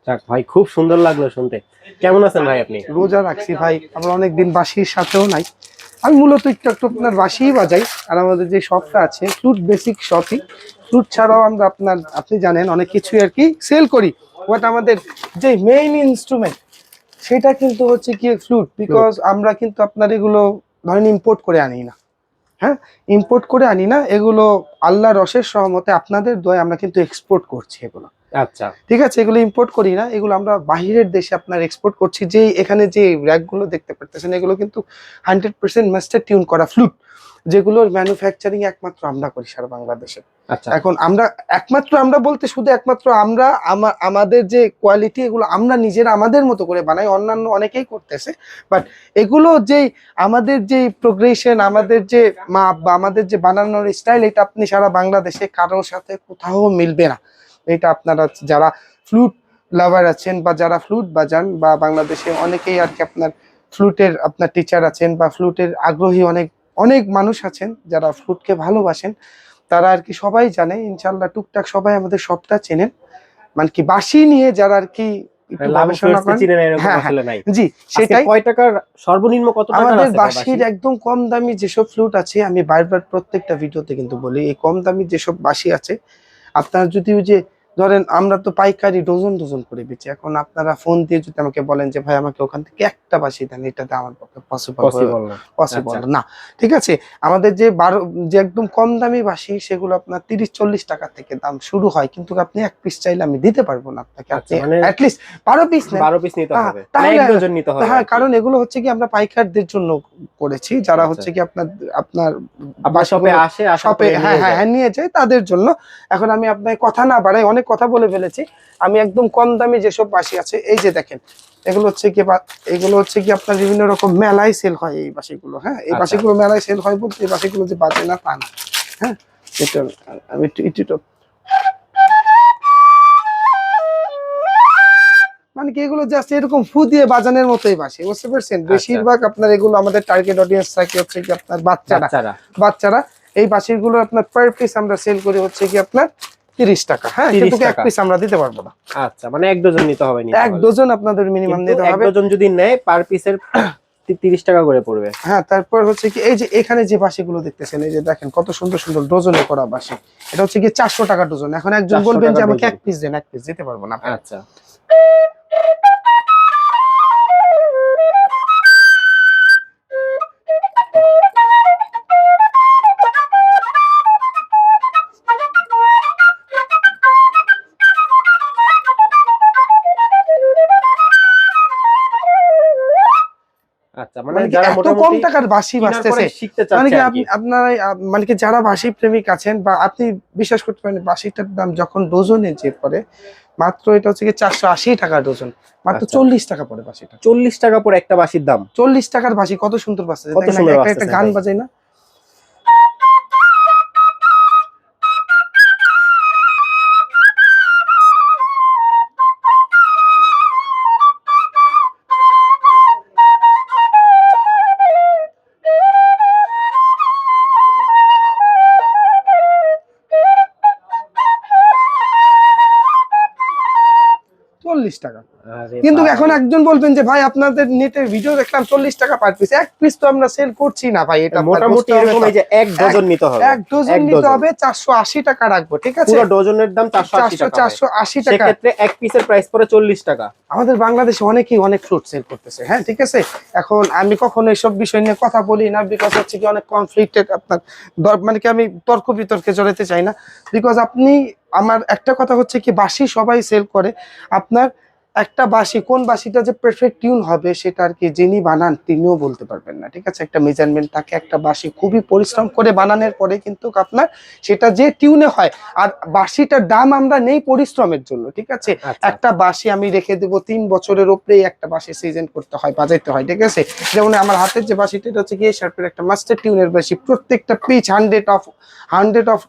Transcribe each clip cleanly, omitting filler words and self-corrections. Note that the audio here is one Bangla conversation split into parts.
যাক ভাই, খুব সুন্দর লাগলো শুনতে। কেমন আছেন ভাই আপনি? রোজা রাখছি ভাই, আমরা অনেকদিন বাঁশির সাথেও নাই। আমি মূলত একটু একটু আপনার বাঁশিই বাজাই। আর আমাদের যে শপটা আছে ফ্লুট বেসিক শপই, ফ্লুট ছাড়াও আমরা আপনি জানেন অনেক কিছুই আর কি সেল করি। বাট আমাদের যে মেইন ইনস্ট্রুমেন্ট সেটা কিন্তু হচ্ছে কি ফ্লুট, বিকজ আমরা কিন্তু আপনার এগুলো ধরেন ইম্পোর্ট করে আনি না। হ্যাঁ, ইম্পোর্ট করে আনি না এগুলো, আল্লাহ রসের সহমতে আপনাদের দয়ায় আমরা কিন্তু এক্সপোর্ট করছি এগুলো। আচ্ছা, ঠিক আছে, এগুলো ইম্পোর্ট করি না, এগুলো আমরা বাহিরের দেশে আপনার এক্সপোর্ট করছি। যে এখানে যে র্যাক গুলো দেখতে পারতেছেন এগুলো কিন্তু 100% মাস্টার টিউন করা ফ্লুট, যেগুলোর ম্যানুফ্যাকচারিং একমাত্র আমরা করি সারা বাংলাদেশে। আচ্ছা। এখন আমরা একমাত্র, আমরা বলতে শুধু একমাত্র আমরা, আমাদের যে কোয়ালিটি এগুলো আমরা নিজেরা আমাদের মতো করে বানাই, অন্যান্য অনেকেই করতেছে। বাট এগুলো যেই আমাদের যে প্রোগ্রেশন, আমাদের যে মাপ বা আমাদের যে বানানোর স্টাইল, এটা আপনি সারা বাংলাদেশে কারোর সাথে কোথাও মিলবে না। এটা আপনারা যারা ফ্লুট লাভার আছেন বা যারা ফ্লুট বাজান বা বাংলাদেশে অনেকেই আর কি আপনার ফ্লুটের আপনার টিচার আছেন বা ফ্লুটের আগ্রহী অনেক অনেক মানুষ আছেন যারা ফ্লুটকে ভালোবাসেন, তারা আর কি সবাই জানে ইনশাল্লাহ, টুকটাক সবাই আমাদের সবটা চেনেন। মানে কি বাঁশি নিয়ে যারা আর কি একটু গবেষণা করেন, হ্যাঁ হ্যাঁ জি সেটাই। কয় টাকার সর্বনিম্ন কত টাকার আমাদের আছে বাঁশির একদম কম দামি যেসব ফ্লুট আছে, আমি বারবার প্রত্যেকটা ভিডিওতে কিন্তু বলি, এই কম দামি যেসব বাঁশি আছে আপনারা যদি ওই যে ধরেন, আমরা তো পাইকারি ডজন ডজন করে বেচি। এখন আপনারা ফোন দিয়ে যদি আমাকে বলেন যে ভাই আমাকে ওখান থেকে একটা বাঁশি দেন, এটাতে আমার পক্ষে পসিবল না। ঠিক আছে, আমাদের যে যে একদম কম দামি বাঁশি সেগুলো আপনার 30-40 টাকা থেকে দাম শুরু হয়, কিন্তু আপনি এক পিস চাইলে আমি দিতে পারবো না আপনাকে। আপনি অ্যাটলিস্ট 12 পিস নেন, 12 পিস নিতে হবে, তাহলে এক ডজন নিতে হবে। হ্যাঁ, কারণ এগুলো হচ্ছে কি আমরা পাইকারদের জন্য করেছি, যারা হচ্ছে কি আপনার শপে আসে, শপে হ্যাঁ হ্যাঁ হ্যাঁ নিয়ে যায় তাদের জন্য। এখন আমি আপনাকে কথা না বাড়াই, অনেক কথা বলে ফেলেছি। আমি একদম কম দামি যেসব বাঁশি আছে, এই যে দেখেন, এগুলো হচ্ছে কি আপনার বিভিন্ন রকম মেলায় সেল হয় এই বাঁশিগুলো। হ্যাঁ, এই বাঁশিগুলো মেলায় সেল হয় বলতে এই বাঁশিগুলো যে বাজে না তা না। হ্যাঁ, এটা আমি একটু মানে কি এগুলো জাস্ট এরকম ফু দিয়ে বাজানোর মতোই বাঁশি, বুঝতে পারছেন। বেশিরভাগ আপনার এগুলো আমাদের টার্গেট অডিয়েন্স থাকে হচ্ছে কি আপনার বাচ্চারা। এই বাঁশিগুলো আপনার পার পিস আমরা সেল করি হচ্ছে কি আপনার 30 টাকা। হ্যাঁ, কিন্তু এক পিস আমরা দিতে পারবো না। আচ্ছা, মানে এক ডজন নিতে হবে। এক ডজন আপনাদের মিনিমাম নিতে হবে। এক ডজন যদি নেয় পার পিসের 30 টাকা করে পড়বে। হ্যাঁ, তারপর হচ্ছে কি এই যে এখানে যে বাঁশিগুলো দেখতেছেন, এই যে দেখেন কত সুন্দর সুন্দর ডজনে করা বাঁশি, এটা হচ্ছে কি 400 টাকা ডজন। এখন একজন বলবেন যে আমাকে এক পিস দেন, এক পিস দিতে পারবো না। আচ্ছা, আচ্ছা, মানে যারা এত কম টাকার বাঁশি বাজতেছে, মানে কি আপনারা মানে কি যারা বাঁশি প্রেমিক আছেন বা আপনি বিশ্বাস করতে পারেন, বাঁশিটার দাম যখন ডজনে যে পড়ে মাত্র, এটা হচ্ছে কি 480 টাকা ডজন, মাত্র 40 টাকা পড়ে বাঁশিটা। 40 টাকা পড়ে একটা বাঁশির দাম। 40 টাকার বাঁশি কত সুন্দর বাজছে, একটা গান বাজাই না। টাকা। কিন্তু এখন একজন বলবেন যে ভাই আপনাদের নেটে ভিডিও দেখলাম 40 টাকা পার পিস, এক পিস তো আমরা সেল করছি না ভাই। এটা মোটামুটি এরকম, এই যে এক ডজন নিতে হবে, এক ডজন নিতে হবে 480 টাকা রাখবো। ঠিক আছে, পুরো ডজনের দাম 480 টাকা। সেক্ষেত্রে এক পিসের প্রাইস পড়ে 40 টাকা। আমাদের বাংলাদেশে অনেকেই অনেক ফ্লুট সেল করতেছে। হ্যাঁ, ঠিক আছে, এখন আমি কখনো এইসব বিষয় নিয়ে কথা বলি না, বিকজ হচ্ছে কি অনেক কনফ্লিক্টেড আপনার, মানে কি আমি তর্ক বিতর্কে জড়াতে চাই না। বিকজ আপনি, আমার একটা কথা হচ্ছে কি বাঁশি সবাই সেল করে, আপনার একটা বাঁশি কোন বাঁশিটা যে পারফেক্ট টিউন হবে সেটা আর কি যিনি বানান তিনিও বলতে পারবেন না। ঠিক আছে, একটা মেজারমেন্ট থাকে, একটা বাঁশি খুবই পরিশ্রম করে বানানোর পরে কিন্তু আপনার সেটা যে টিউনে হয়। আর বাঁশিটার দাম আমরা নেই পরিশ্রমের জন্য। ঠিক আছে, একটা বাঁশি আমি রেখে দেবো 3 বছরের উপরেই একটা বাঁশি সিজন করতে হয়, বাজাইতে হয়। ঠিক আছে, যেমন আমার হাতের যে বাঁশিটা, এটা হচ্ছে গিয়ে শার্পের একটা মাস্টার টিউনের বাঁশি, প্রত্যেকটা পিচ 100 অফ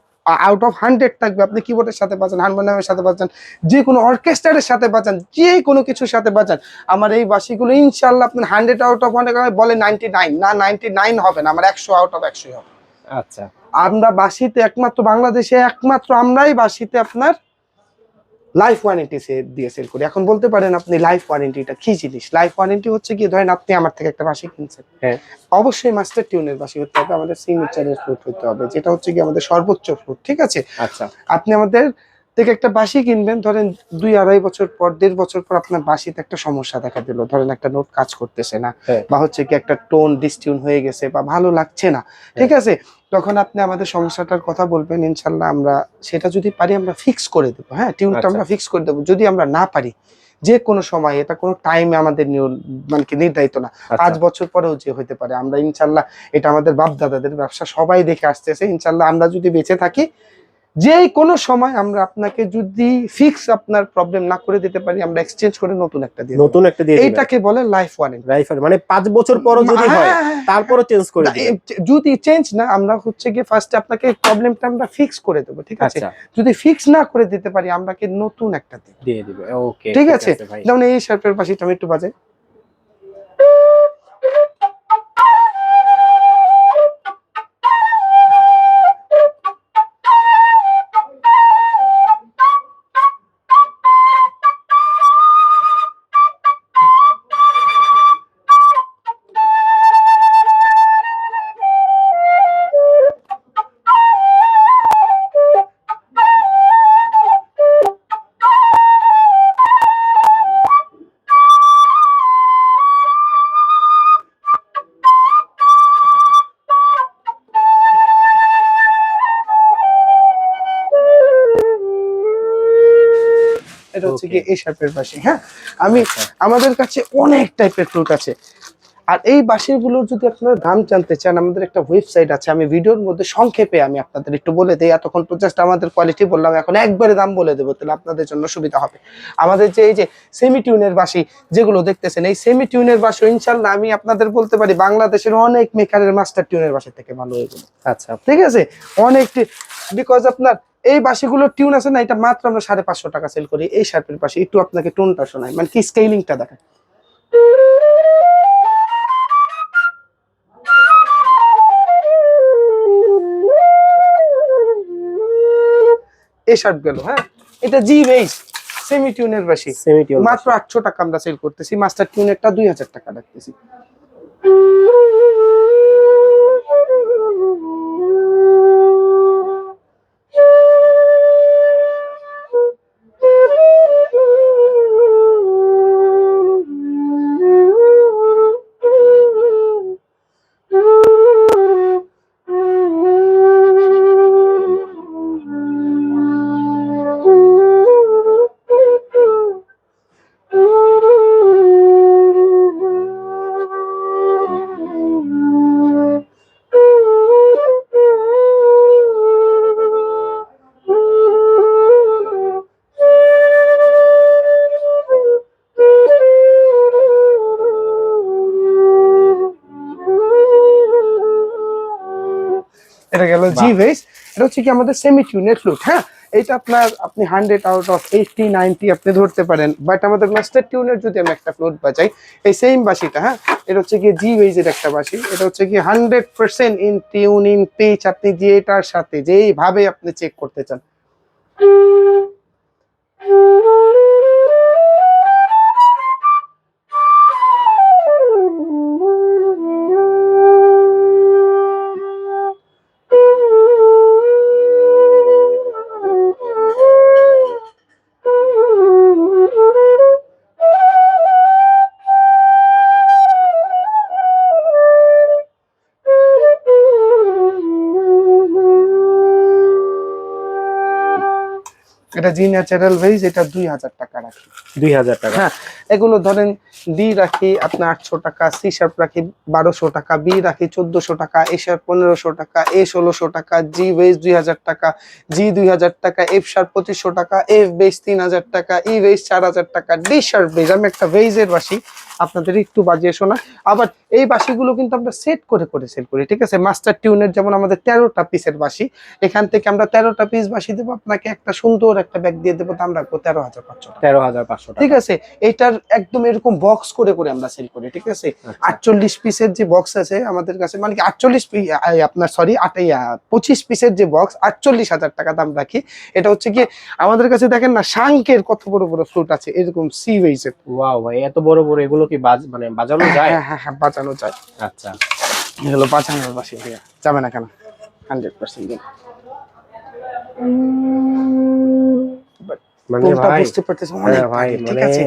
আউট অফ 100 থাকবে। আপনি কিবোর্ডের সাথে বাজান, হারমোনিয়ামের সাথে বাজান, যে কোনো অর্কেস্ট্রারের সাথে বাজান, যে কোনো কিছুর সাথে বাজান, আমার এই বাঁশিগুলো ইনশাল্লাহ আপনার 100 আউট অফ 100 বলে 99 না, 99 হবে না, আমার 100 আউট অফ 100 হবে। আচ্ছা, আমরা বাঁশিতে একমাত্র বাংলাদেশে একমাত্র আমরাই বাঁশিতে আপনার লাইফ ওয়ারেন্টি দিয়ে সেল করি। এখন বলতে পারেন আপনি লাইফ ওয়ারেন্টিটা কি জিনিস? লাইফ ওয়ারেন্টি হচ্ছে কি, ধরেন আপনি আমার থেকে একটা বাঁশি কিনছেন, হ্যাঁ অবশ্যই মাস্টার টিউনের বাঁশি হতে হবে, আমাদের সিগনেচারের ফ্লুট হতে হবে, যেটা হচ্ছে কি আমাদের সর্বোচ্চ ফ্লুট, ঠিক আছে? আচ্ছা আপনি আমাদের থেকে একটা বাঁশি কিনবেন, ধরেন 2-2.5 বছর পর, 1.5 বছর পর আপনার বাঁশিতে একটা সমস্যা দেখা দিল, ধরেন একটা নোট কাজ করতেছে না, হ্যাঁ বা হচ্ছে কি একটা টোন ডিসটিউন হয়ে গেছে, বা ভালো লাগছে না, ঠিক আছে? তখন আপনি আমাদের সমস্যাটার কথা বলবেন, ইনশাল্লাহ আমরা সেটা যদি পারি আমরা ফিক্স করে দেবো। হ্যাঁ, টিউনটা আচ্ছা আমরা ফিক্স করে দেবো। যদি আমরা না পারি, যে কোনো সময়, এটা কোনো টাইমে আমাদের মানে কি নির্ধারিত না, আচ্ছা 5 বছর পরেও যে হতে পারে, আমরা ইনশাল্লাহ, এটা আমাদের বাপ দাদাদের ব্যবসা, সবাই দেখে আসতেছে, ইনশাল্লাহ আমরা যদি বেঁচে থাকি, যে কোনো সময় আমরা আপনাকে যদি ফিক্স আপনার প্রবলেম না করে দিতে পারি, আমরা এক্সচেঞ্জ করে নতুন একটা দিয়ে দেব। নতুন একটা দিয়ে দিবেন এইটাকে বলে লাইফ ওয়ারেন্টি। রাইফার, মানে 5 বছর পরও যদি হয় তারপরও চেঞ্জ করে দিবেন। যদি চেঞ্জ না, আমরা হচ্ছে গিয়ে ফার্স্টে আপনাকে প্রবলেমটা আমরা ফিক্স করে দেবো, ঠিক আছে? আচ্ছা যদি ফিক্স না করে দিতে পারি, আমরা কি নতুন একটা দিই, দিয়ে দিবে। ওকে ঠিক আছে? ভাই। যেমন এই শার্পের বাঁশিটা আমি একটু বাজাই। এটা হচ্ছে Okay. কি এই শার্পের বাঁশি। হ্যাঁ, আমি আচ্ছা। আমাদের কাছে অনেক টাইপের ফ্লুট আছে। আর এই বাঁশিগুলোর যদি আপনারা দাম জানতে চান, আমাদের একটা ওয়েবসাইট আছে, আমি ভিডিওর মধ্যে সংক্ষেপে আমি আপনাদের একটু বলে দিই। এতক্ষণ তো জাস্ট আমাদের কোয়ালিটি বললাম, এখন একবারে দাম বলে দেবো, তাহলে আপনাদের জন্য সুবিধা হবে। আমাদের যে এই যে সেমি টিউনের বাঁশি যেগুলো দেখতেছেন, এই সেমি টিউনের বাঁশি ইনশাল্লাহ আমি আপনাদের বলতে পারি বাংলাদেশের অনেক মেকারের মাস্টার টিউনের বাঁশি থেকে ভালো এগুলো, আচ্ছা ঠিক আছে? অনেক, বিকজ আপনার এই বাঁশিগুলোর টিউন আছে না, এটা মাত্র আমরা 550 টাকা সেল করি। এই শার্পের বাঁশি একটু আপনাকে টোনটা শোনাই, মানে কি স্কেলিংটা দেখেন। এই শার্প গেল। হ্যাঁ, এটা জি বেস সেমি টিউনের বাঁশি, সেমি টিউন মাত্র 800 টাকা আমরা সেল করতেছি। মাস্টার টিউনেরটা 2000 টাকা রাখতেছি। এটা গেল জি বেস। এটা হচ্ছে কি আমাদের সেমি টিউনের ফ্লুট। হ্যাঁ, এটা আপনি 100 আউট অফ 80-90 আপনি ধরতে পারেন, বাট আমাদের মাস্টার টিউনের যদি আমি একটা ফ্লুট বাজাই, এই সেম বাঁশিটা, হ্যাঁ, এটা হচ্ছে কি জি বেজের একটা বাঁশি। এটা হচ্ছে কি 100% ইন টিউন ইন পিচ, আপনি যেটার সাথে যেইভাবে আপনি চেক করতে চান। এটা জি ন্যাচারাল ভেজ, এটা 2000 টাকা রাখি। 2000 টাকা। হ্যাঁ, এগুলো ধরেন ডি রাখি আপনার 800 টাকা, সি শার্প রাখি 1200 টাকা, বি রাখি 1400 টাকা, এ শার্প 1500 টাকা, এ 1600 টাকা, জি বেস 2000 টাকা, জি 2000 টাকা, এফ শার্প 2500 টাকা, এফ বেস 3000 টাকা, ই বেস 4000 টাকা, ডি শার্প বেস। আমি একটা বেজের বাঁশি আপনাদের একটু বাজিয়ে শোনা। আবার এই বাঁশিগুলো কিন্তু আমরা সেট করে করে সেল করি, ঠিক আছে? মাস্টার টিউনের যেমন আমাদের 13টা পিসের বাঁশি, এখান থেকে আমরা 13টা পিস বাঁশি দেবো আপনাকে, একটা সুন্দর একটা ব্যাগ দিয়ে দেবো, দাম রাখবো 13,500 টাকা। 13,500 টাকা। ঠিক আছে, এটার একদম এরকম বক্স করে করে আমরা সেল করি, ঠিক আছে। 48 পিসের যে বক্স আছে আমাদের কাছে, মানে কি 48 আপনার সরি 25 পিসের যে বক্স 48,000 টাকা দাম রাখি। এটা হচ্ছে কি আমাদের কাছে দেখেন না শাঙ্কের কত বড় বড় ফ্লুট আছে, এরকম সি ওয়েজের। ওয়াও ভাই, এত বড় বড় এগুলো কি মানে বাজানো যায়? হ্যাঁ হ্যাঁ হ্যাঁ, বাজানো যায়। আচ্ছা, এগুলো বাজানোর বাসি ভাইয়া, যাবে না কেন, 100% মানে টোনটা ভাই, বুঝতে পারতেছি অনেক ভাই ভারী, ঠিক মানে আছে।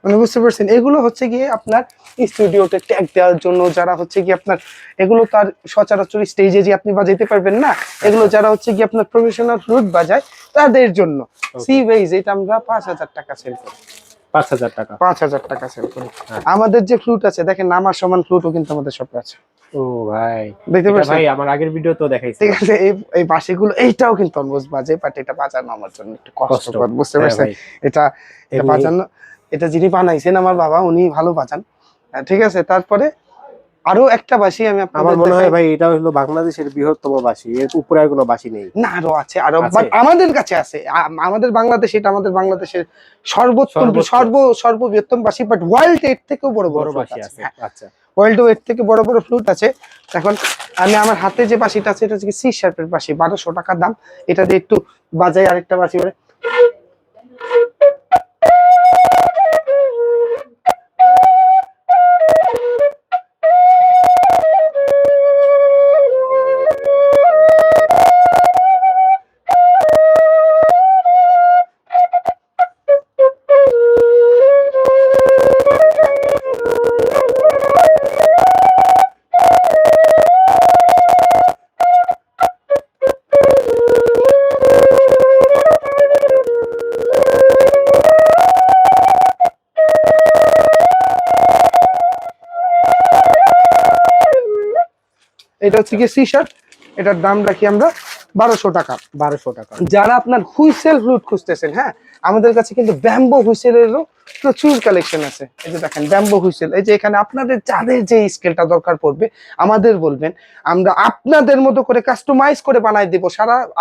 মানে বুঝতে পারছেন, এগুলো হচ্ছে গিয়ে আপনার স্টুডিওতে ট্যাগ দেওয়ার জন্য, যারা হচ্ছে কি আপনার এগুলো তার সচরাচর স্টেজে যে আপনি বাজাইতে পারবেন না, এগুলো যারা হচ্ছে কি আপনার প্রফেশনাল ফ্লুট বাজায় তাদের জন্য। সি ওয়েজ এটা আমরা 5,000 টাকা সেল করি। 5,000 টাকা। 5,000 টাকা সেল করি। আমাদের যে ফ্লুট আছে দেখেন, নামার সমান ফ্লুটও কিন্তু আমাদের শপে আছে। ও ভাই, দেখতে পাচ্ছেন ভাই আমার আগের ভিডিও তো দেখাইছি। ঠিক আছে, এই বাঁশিগুলো এইটাও কিন্তু অলমোস্ট বাজে, বাট এটা বাজানো আমার জন্য একটু কষ্টকর, বুঝতে পারছেন। এটা বাজানো, এটা যিনি বানাইছেন আমার বাবা, উনি ভালো বাজান, ঠিক আছে। তারপরে আরো একটা বাঁশি আমি আমার মনে হয় ভাই এটা হলো বাংলাদেশের বৃহত্তম বাঁশি, এর উপরে আর কোনো বাঁশি নেই। না, আরো আছে, আরো, বাট আমাদের কাছে আছে। আমাদের বাংলাদেশ, এটা আমাদের বাংলাদেশের সর্বোত্তম সর্ববৃহত্তম বাঁশি, বাট ওয়ার্ল্ড এর থেকেও বড় বড় বাঁশি আছে। আচ্ছা, ওয়ার্ল্ড এর থেকে বড় বড় ফ্লুট আছে। এখন আমি আমার হাতে যে বাঁশিটা আছে এটা হচ্ছে সি শার্পের বাঁশি, 1200 টাকা দাম। এটা দিয়ে একটু বাজাই আরেকটা বাঁশি করে। এটা হচ্ছে কি সি শার্প, এটার দাম রাখি আমরা 1200 টাকা। 1200 টাকা। যারা আপনার হুইসেল ফ্লুট খুঁজতেছেন, হ্যাঁ আমাদের কাছে কিন্তু ব্যাম্বো হুইসেলেরও প্রচুর কালেকশন আছে। এই যে দেখেন ব্যাম্বো হুইসেল, এই যে এখানে আপনাদের যাদের যে স্কেলটা দরকার পড়বে আমাদের বলবেন, আমরা আপনাদের মতো করে কাস্টমাইজ করে বানাই দেবো।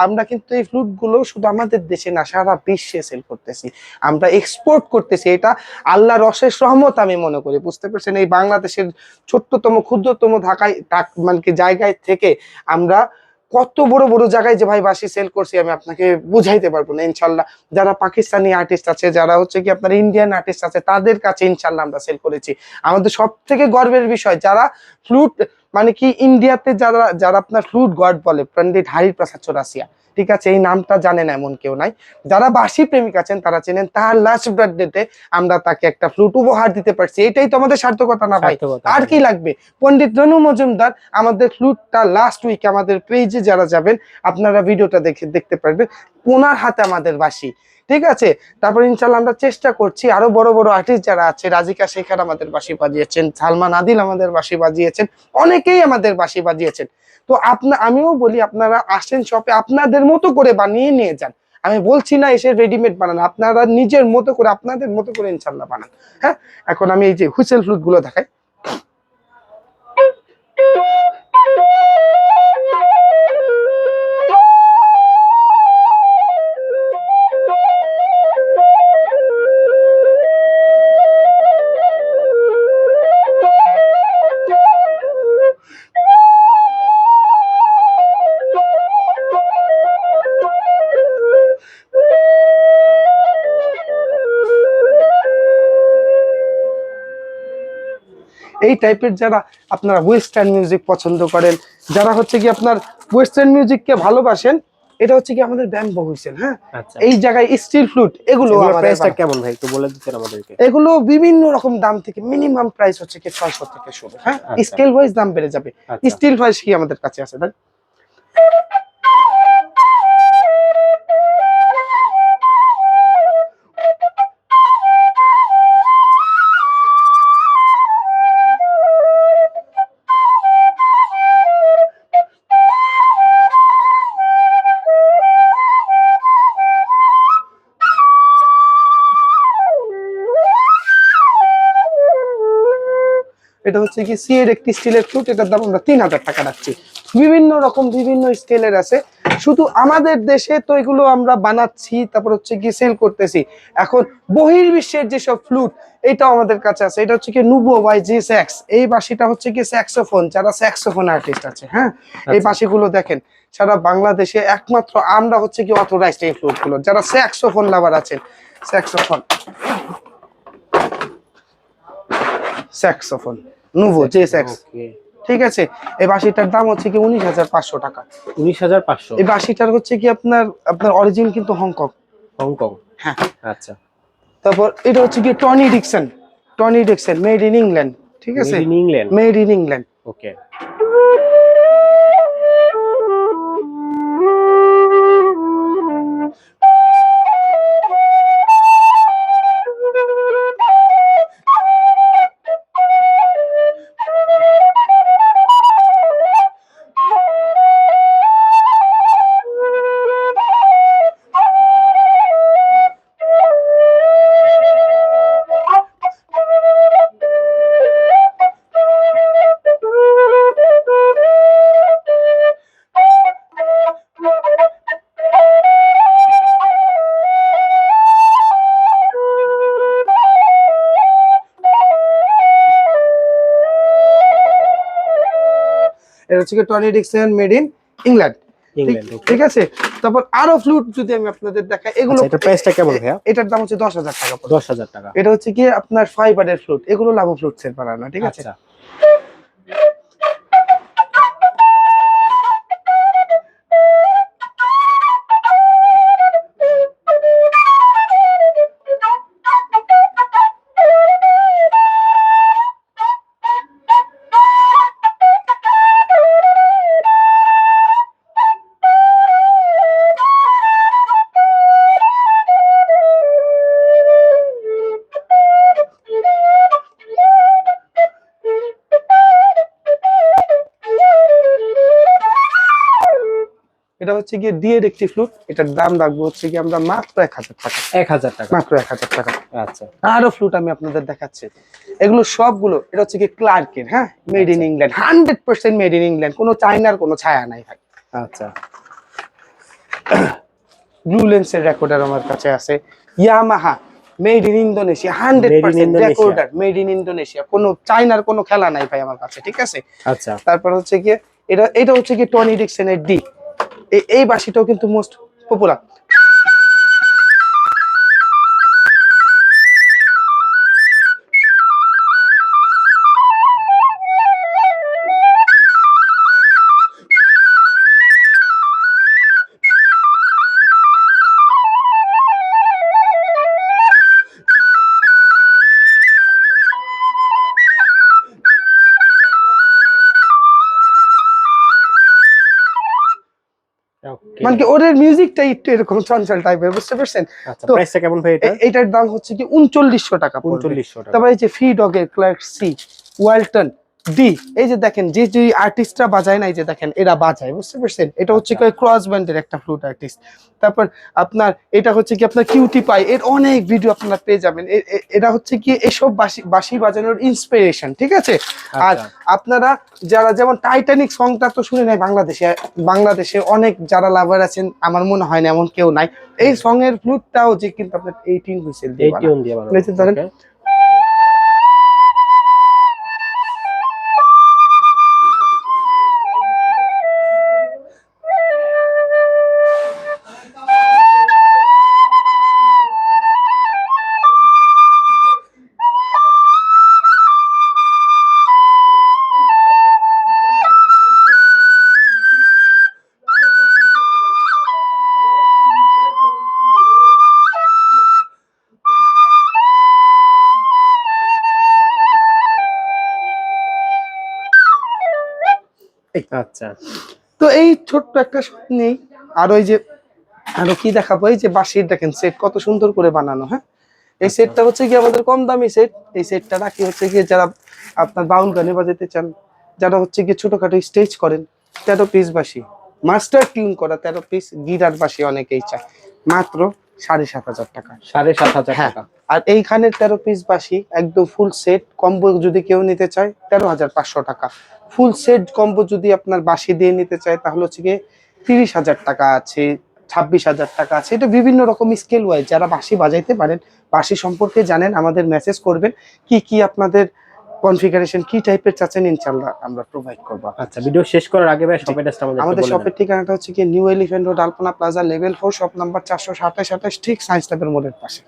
আমরা কিন্তু এই ফ্লুট গুলো শুধু আমাদের দেশে না, সারা বিশ্বে সেল করতেছি, আমরা এক্সপোর্ট করতেছি। এটা আল্লাহর অশেষ রহমত আমি মনে করি, বুঝতে পারছেন। এই বাংলাদেশের ছোট্টতম ক্ষুদ্রতম ঢাকায় মানে কি জায়গায় থেকে আমরা কত বড় বড় জায়গায় যে ভাই বাঁশি সেল করছি আমি আপনাকে বুঝাইতে পারবো না। ইনশাল্লাহ যারা পাকিস্তানি আর্টিস্ট আছে, যারা হচ্ছে কি আপনার ইন্ডিয়ান আর্টিস্ট আছে, তাদের কাছে ইনশাল্লাহ আমরা সেল করেছি। আমাদের সব থেকে গর্বের বিষয়, যারা ফ্লুট মানে কি ইন্ডিয়াতে যারা যারা আপনার ফ্লুট গড বলে, পন্ডিত হরিপ্রসাদ চৌরাসিয়া, ঠিক আছে, এই নামটা জানেন এমন কেউ নাই। যারা বাঁশি প্রেমিক আছেন তারা চেনেন, তার লাস্ট বার্থডেতে আমরা তাকে একটা ফ্লুট উপহার দিতে পারছি। এটাই তো আমাদের সার্থকতা না ভাই, আর কি লাগবে। পন্ডিত রনু মজুমদার আমাদের ফ্লুটটা লাস্ট উইকে আমাদের পেজে যারা যাবেন আপনারা ভিডিওটা দেখতে পারবেন, ওনার হাতে আমাদের বাঁশি, ঠিক আছে। তারপর ইনশাল্লাহ আমরা চেষ্টা করছি আরো বড় বড় আর্টিস্ট যারা আছে, রাজিকা শেখার আমাদের বাঁশি বাজিয়েছেন, সালমান আদিল আমাদের বাঁশি বাজিয়েছেন, অনেকেই আমাদের বাঁশি বাজিয়েছেন। তো আমিও বলি আপনারা আসেন শপে, আপনাদের মতো করে বানিয়ে নিয়ে যান। আমি বলছি না এসে রেডিমেড বানান, আপনারা নিজের মতো করে আপনাদের মতো করে ইনশাল্লাহ বানান। হ্যাঁ, এখন আমি এই যে হুইসেল ফ্লুট গুলো দেখাই। এই টাইপের যারা আপনারা ওয়েস্টার্ন মিউজিক পছন্দ করেন, যারা হচ্ছে কি আপনার ওয়েস্টার্ন মিউজিককে ভালোবাসেন, এটা হচ্ছে কি আমাদের ব্যাম্বো হুইসেল, হ্যাঁ। আচ্ছা, এই জায়গায় স্টিল ফ্লুট, এগুলো এগুলোর আমাদের প্রাইসটা কেমন ভাই একটু বলে দিতেন আমাদেরকে? এগুলো বিভিন্ন রকম দাম থেকে, মিনিমাম প্রাইস হচ্ছে কি 600 থেকে শুরু, হ্যাঁ। আচ্ছা স্কেল ওয়াইজ দাম বেড়ে যাবে। আচ্ছা। স্টিল ওয়াইজ কি আমাদের কাছে আছে দেখ। এটা হচ্ছে কি সি এর একটি স্টিলের ফ্লুট, এটার দাম আমরা 3000 টাকা রাখছি। বিভিন্ন রকম বিভিন্ন স্কেলের আছে, শুধু আমাদের দেশে তো এগুলো আমরা বানাচ্ছি, তারপর হচ্ছে কি সেল করতেছি। এখন বহির্বিশ্বের যেসব ফ্লুট, এটাও আমাদের কাছে আছে। এটা হচ্ছে কি নুবো বাই জি স্যাক্স, এই বাঁশিটা হচ্ছে কি স্যাক্সোফোন, যারা স্যাক্সোফোন আর্টিস্ট আছে, হ্যাঁ, এই আচ্ছা বাঁশিগুলো দেখেন সারা বাংলাদেশে একমাত্র আমরা হচ্ছে কি অথরাইজড এই ফ্লুট গুলো, যারা স্যাক্সোফোন লাভার আছেন। Saxophone, saxophone nouveau J sax, ওকে। ঠিক আছে। এই বাঁশিটার দাম হচ্ছে কি 19,500 টাকা। 19,500? এই বাঁশিটার হচ্ছে কি আপনার আপনার অরিজিন কিন্তু হংকং, হংকং? হ্যাঁ। আচ্ছা। তারপর এটা হচ্ছে কি Tony Dixon, Tony Dixon made in England, ঠিক আছে, made in England? Made in England. Okay. এটা হচ্ছে কি Tony Dixon made in England, England, okay. ঠিক আছে। তারপর আরো ফ্লুট যদি আমি আপনাদের দেখাই, এগুলো আচ্ছা, এটার প্রাইসটা কেমন ভাইয়া? এটার দাম হচ্ছে 10,000 টাকা পড়বে। 10,000 টাকা? এটা হচ্ছে কি আপনার ফাইবারের ফ্লুট, এগুলো লাভ ফ্লুট সেল করা না, ঠিক আছে। আচ্ছা। এটা হচ্ছে গিয়ে ডিএর একটি ফ্লুট, এটার দাম রাখবো হচ্ছে কি আমরা মাত্র 1,000 টাকা, 1,000 টাকা? মাত্র 1,000 টাকা। আচ্ছা আরো ফ্লুট আমি আপনাদের দেখাচ্ছি, এগুলো সবগুলো এটা হচ্ছে কি ক্লার্কের, হ্যাঁ, মেড ইন আচ্ছা ইংল্যান্ড, 100% মেড ইন ইংল্যান্ড, কোনো চায়নার কোনো ছায়া নাই ভাই। আচ্ছা। ব্লু লেন্সের রেকর্ডার আমার কাছে আছে, Yamaha made in Indonesia, made in 100% Indonesia? Recorder made in Indonesia, কোনো চায়নার কোনো খেলা নাই ভাই আমার কাছে, ঠিক আছে। আচ্ছা তারপর হচ্ছে কি এটা এটা হচ্ছে কি টনি ডিকসনের ডি, এই বাঁশিটাও কিন্তু মোস্ট পপুলার। ওকে। মানে কি ওদের মিউজিকটা একটু এরকম চঞ্চল টাইপের, বুঝতে পারছেন। আচ্ছা, তো প্রাইসটা কেমন ভাই এটা? এটার দাম হচ্ছে কি 3900 টাকা পড়বে। 3900 টাকা? তারপর এই যে ফি ডগের ক্লার্ক সি, ওয়ালটন ডি, এই যে দেখেন যে যে আর্টিস্টরা বাজায় না, এই যে দেখেন এরা বাজায়, বুঝতে পারছেন। এটা হচ্ছে কি আচ্ছা ক্রস ব্যান্ডের একটা ফ্লুট আর্টিস্ট। তারপর আপনার এটা হচ্ছে কি আপনার কিউটি পাই, এর অনেক ভিডিও আপনারা পেয়ে যাবেন। এটা হচ্ছে কি এসব বাঁশি বাঁশি বাজানোর ইন্সপিরেশন, ঠিক আছে। আর আচ্ছা আপনারা যারা যেমন টাইটানিক সংটা তো শুনে নাই, বাংলাদেশে বাংলাদেশে অনেক যারা লাভার আছেন, আমার মনে হয় না এমন কেউ নাই। এই সং এর ফ্লুটটাও যে কিন্তু আপনার 18 হুইসেল দিয়ে এই বানানো, টিউন দিয়ে বানানো, বুঝতে ধরেন। ওকে। আচ্ছা তো এই ছোট্ট একটা শপ নেই। আর ওই যে আরো কি দেখাবো, এই যে বাঁশির দেখেন সেট কত সুন্দর করে বানানো। হ্যাঁ, এই আচ্ছা সেটটা হচ্ছে কি আমাদের কম দামি সেট। এই সেটটা রাখি হচ্ছে কি যারা আপনার বাউল গানে বাজাতে চান, যারা হচ্ছে কি ছোটখাটো স্টেজ করেন, 13 পিস বাঁশি, মাস্টার টিউন করা 13 পিস গিটার বাঁশি অনেকেই চায়, মাত্র 7,500 টাকা। 7,500 হ্যাঁ, টাকা। আর এইখানে 13 পিস বাঁশি একদম ফুল সেট কম্বো যদি কেউ নিতে চায় 13,500 টাকা। ফুল সেট কম্বো যদি আপনার বাঁশি দিয়ে নিতে চায় তাহলে হচ্ছে গিয়ে 30,000 টাকা আছে, 26,000 টাকা আছে। এটা বিভিন্ন রকম স্কেল ওয়াইজ। যারা বাঁশি বাজাইতে পারেন, বাঁশি সম্পর্কে জানেন, আমাদের মেসেজ করবেন কি কি আপনাদের কনফিগারেশন কি টাইপের চাচ্ছেন, ইনশাল্লাহ আমরা প্রোভাইড করবো আপনাদের। আচ্ছা, ভিডিও শেষ করার আগে ভাই জি। শপের অ্যাড্রেসটা আমাদের একটু আমাদের বলে দেন। শপের ঠিকানাটা হচ্ছে কি নিউ এলিফ্যান্ট রোড, আলপনা প্লাজা, লেভেল 4, শপ নাম্বার 427, ঠিক সায়েন্স ল্যাবের মোড়ের পাশে।